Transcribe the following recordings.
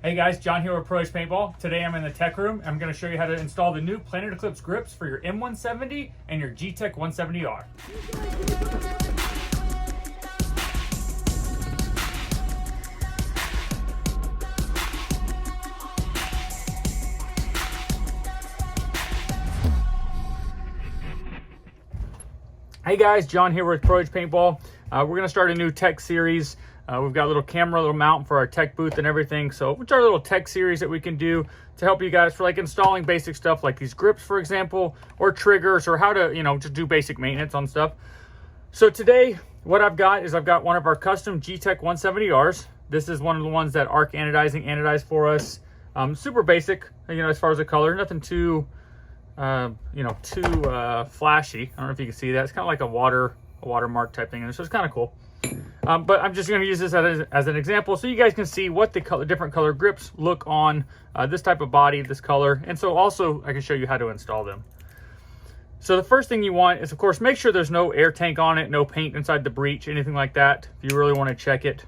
Hey guys, John here with Pro Edge Paintball. Today I'm in the tech room. I'm going to show you how to install the new Planet Eclipse grips for your M170 and your Gtek 170R. Hey guys, John here with Pro Edge Paintball. We're going to start a new tech series. We've got a little camera, a little mount for our tech booth and everything. So which are little tech series that we can do to help you guys for like installing basic stuff like these grips, for example, or triggers, or how to, just do basic maintenance on stuff. So today, what I've got is I've got one of our custom Gtek 170Rs. This is one of the ones that Arc anodized for us. Super basic, as far as the color, nothing too, flashy. I don't know if you can see that. It's kind of like a watermark type thing, and so it's kind of cool. But I'm just going to use this as an example so you guys can see what the different color grips look on this type of body, this color, and so also I can show you how to install them. So the first thing you want is, of course, make sure there's no air tank on it, no paint inside the breech, anything like that. If you really want to check it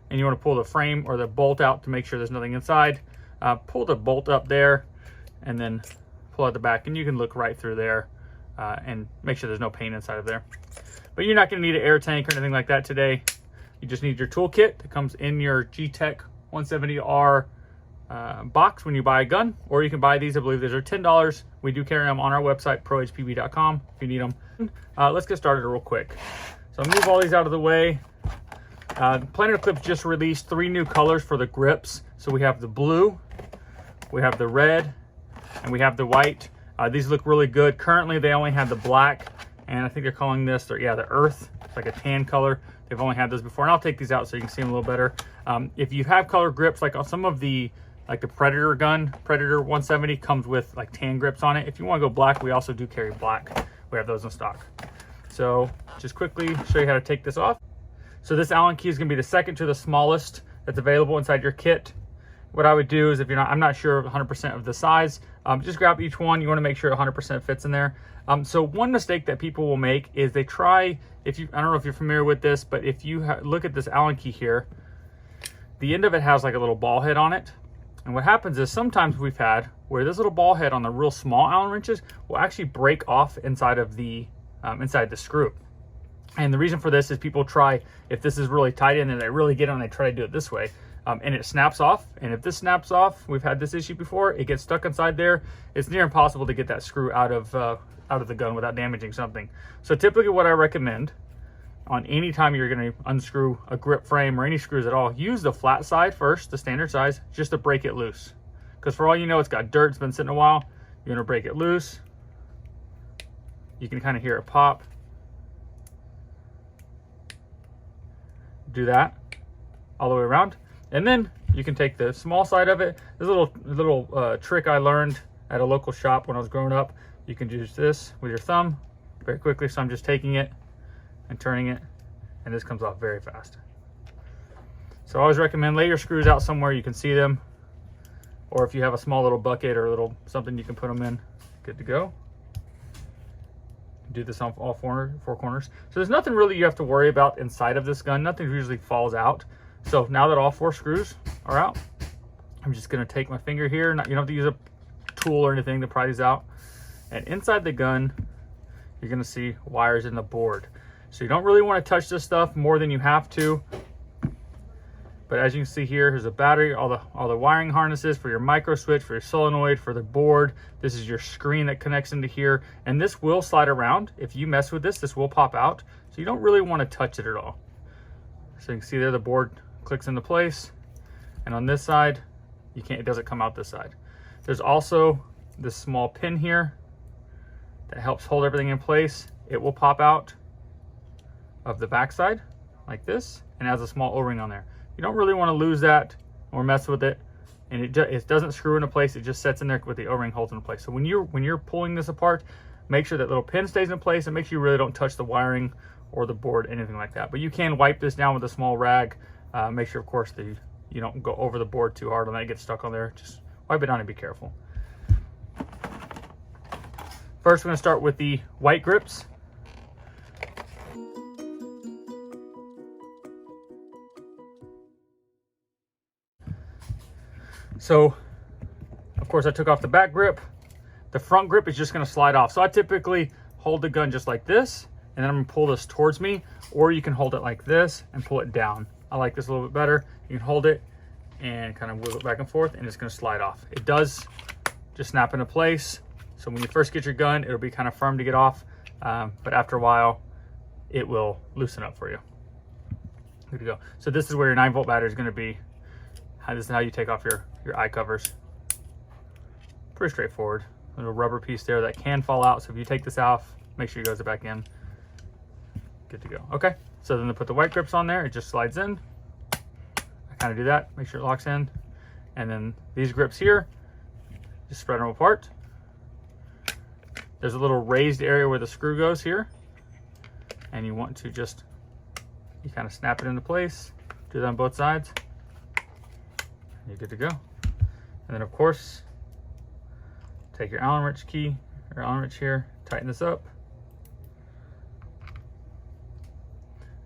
and you want to pull the frame or the bolt out to make sure there's nothing inside, pull the bolt up there and then pull out the back, and you can look right through there and make sure there's no paint inside of there. But you're not going to need an air tank or anything like that today. You just need your toolkit that comes in your Gtek 170R box when you buy a gun, or you can buy these. I believe these are $10. We do carry them on our website, prohpb.com, if you need them. Let's get started real quick. So I'll move all these out of the way. Planet Eclipse just released 3 new colors for the grips. So we have the blue, we have the red, and we have the white. These look really good. Currently, they only have the black, and I think they're calling this, the earth. It's like a tan color. They've only had those before, and I'll take these out so you can see them a little better. If you have color grips, like on some of the, like the Predator gun, Predator 170 comes with like tan grips on it. If you want to go black, we also do carry black. We have those in stock. So just quickly show you how to take this off. So this Allen key is going to be the second to the smallest that's available inside your kit. What I would do is, if you're not, I'm not sure 100% of the size, just grab each one. You want to make sure 100% fits in there. So one mistake that people will make is they try, I don't know if you're familiar with this, but if you look at this Allen key here, the end of it has like a little ball head on it. And what happens is sometimes we've had where this little ball head on the real small Allen wrenches will actually break off inside of the, inside the screw. And the reason for this is people try, if this is really tight in and they really get on, they try to do it this way. And it snaps off, and if this snaps off, we've had this issue before, it gets stuck inside there. It's near impossible to get that screw out of the gun without damaging something. So typically what I recommend on any time you're going to unscrew a grip frame or any screws at all, use the flat side first, the standard size, just to break it loose. Because for all you know, it's got dirt, it's been sitting a while. You're going to break it loose. You can kind of hear it pop. Do that all the way around. And then you can take the small side of it. There's a little trick I learned at a local shop when I was growing up. You can use this with your thumb very quickly. So I'm just taking it and turning it, and this comes off very fast. So I always recommend lay your screws out somewhere you can see them, or if you have a small little bucket or a little something you can put them in, good to go. Do this on all four corners. So there's nothing really you have to worry about inside of this gun. Nothing usually falls out. So now that all 4 screws are out, I'm just going to take my finger here. You don't have to use a tool or anything to pry these out. And inside the gun, you're going to see wires in the board. So you don't really want to touch this stuff more than you have to. But as you can see here, here's a battery, all the wiring harnesses for your micro switch, for your solenoid, for the board. This is your screen that connects into here. And this will slide around. If you mess with this, this will pop out. So you don't really want to touch it at all. So you can see there the board clicks into place, and on this side it doesn't come out this side. There's also this small pin here that helps hold everything in place. It will pop out of the back side like this and has a small O-ring on there. You don't really want to lose that or mess with it, and it doesn't screw into place. It just sets in there with the O-ring holds in place. So when you're pulling this apart, make sure that little pin stays in place, and make sure you really don't touch the wiring or the board, anything like that. But you can wipe this down with a small rag. Make sure, of course, that you don't go over the board too hard on that. It gets stuck on there. Just wipe it down and be careful. First, we're going to start with the white grips. So, of course, I took off the back grip. The front grip is just gonna slide off. So I typically hold the gun just like this, and then I'm gonna pull this towards me, or you can hold it like this and pull it down. I like this a little bit better. You can hold it and kind of wiggle it back and forth, and it's gonna slide off. It does just snap into place. So when you first get your gun, it'll be kind of firm to get off, but after a while, it will loosen up for you. Good to go. So this is where your 9-volt battery is gonna be. This is how you take off your eye covers. Pretty straightforward. A little rubber piece there that can fall out, so if you take this off, make sure you goes back in. Good to go. Okay, so then to put the white grips on there, it just slides in. I kind of do that, make sure it locks in. And then these grips here, just spread them apart. There's a little raised area where the screw goes here, and you want to just, you kind of snap it into place, do that on both sides, and you're good to go. And then of course, take your Allen wrench key, or Allen wrench here, tighten this up,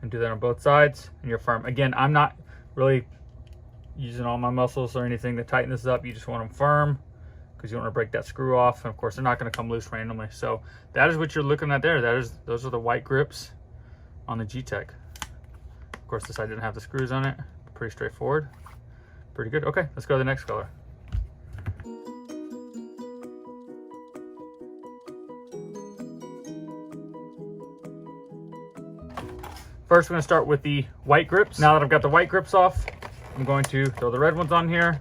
and do that on both sides, and you're firm. Again, I'm not really using all my muscles or anything to tighten this up. You just want them firm, because you don't want to break that screw off, and of course they're not going to come loose randomly. So that is what you're looking at there. Those are the white grips on the Gtek. Of course, this side didn't have the screws on it. Pretty straightforward. Pretty good. Okay, let's go to the next color. First, we're going to start with the white grips. Now that I've got the white grips off, I'm going to throw the red ones on here.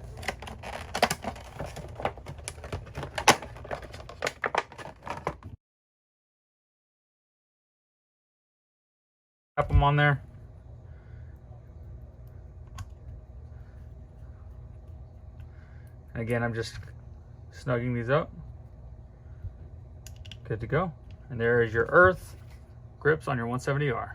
Tap them on there. And again, I'm just snugging these up. Good to go. And there is your earth grips on your 170R.